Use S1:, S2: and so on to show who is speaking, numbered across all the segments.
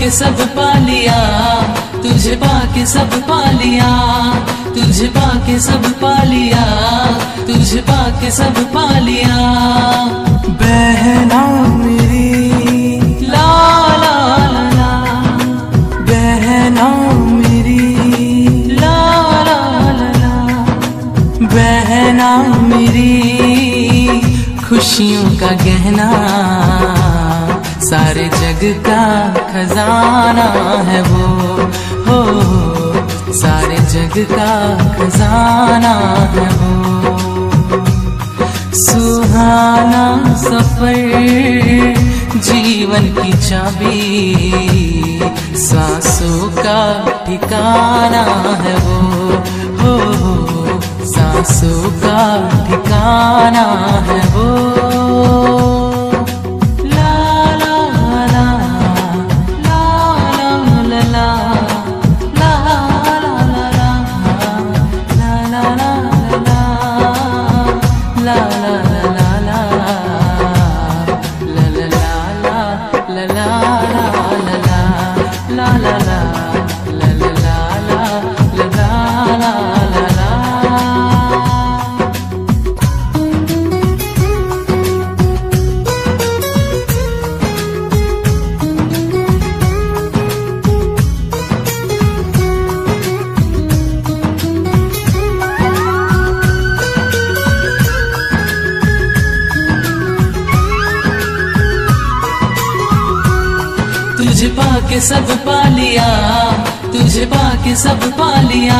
S1: पाके सब पा लिया, तुझे पाके सब पा लिया, तुझे पाके सब पा लिया, तुझे पाके सब पा लिया।
S2: बहना मेरी
S1: ला ला ला ला,
S2: बहना मेरी
S1: ला ला ला ला,
S2: बहना मेरी खुशियों का गहना, सारे जग का खजाना है वो, हो सारे जग का खजाना है वो। सुहाना सफर जीवन की चाबी, सांसों का ठिकाना है वो, हो सांसों का ठिकाना है वो।
S1: तुझे पाके सब पा लिया, तुझे पाके सब पा लिया,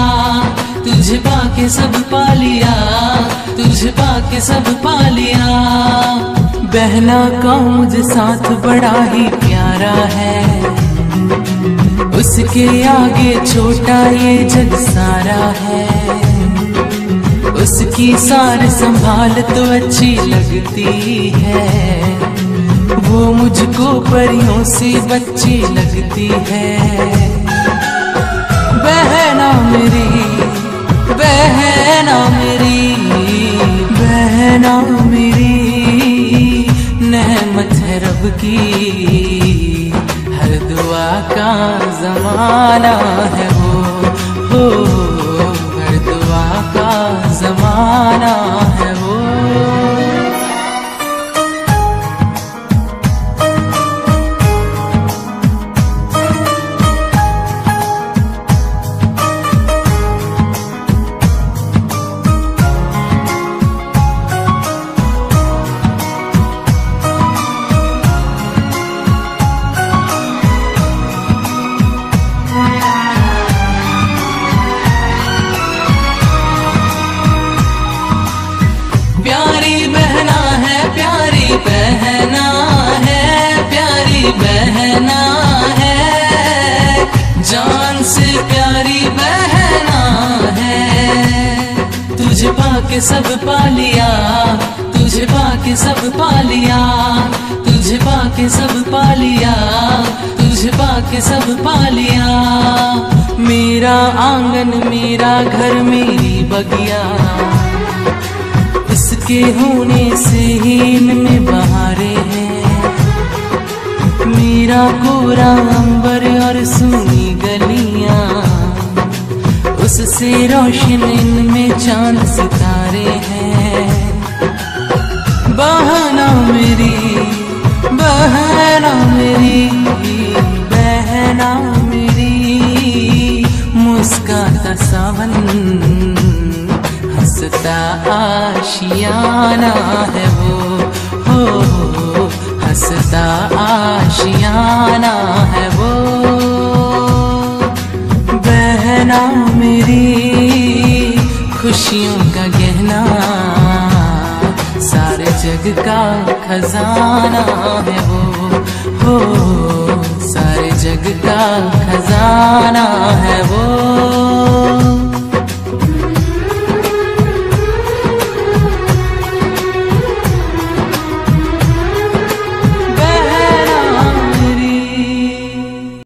S1: तुझे पाके सब पा लिया, तुझे पाके सब पा लिया।
S2: बहना का मुझे साथ बड़ा ही प्यारा है, उसके आगे छोटा ये जग सारा है। उसकी सार संभाल तो अच्छी लगती है, वो मुझको परियों से बच्ची लगती है। बहना मेरी, बहना मेरी, बहना मेरी नेमत है रब की, हर दुआ का जमाना है वो, हो हर दुआ का जमाना है वो।
S1: प्यारी बहना है, प्यारी बहना है, प्यारी बहना है, जान से प्यारी बहना है। तुझे पाके सब पा लिया, तुझे पाके सब पा लिया, तुझे पाके सब पा लिया, तुझे पाके सब पा लिया।
S2: मेरा आंगन मेरा घर मेरी बगिया, इसके होने से ही इनमें बहारें हैं। मेरा कोरा अंबर और सूनी गलियां, उससे रोशन इनमें चांद सितारे हैं। बहना मेरी, बहना मेरी, बहना मेरी मुस्काता सावन, हंसता आशियाना है वो, हो हंसता आशियाना है वो। बहना मेरी खुशियों का गहना, सारे जग का खजाना है वो, हो सारे जग का खजाना है वो।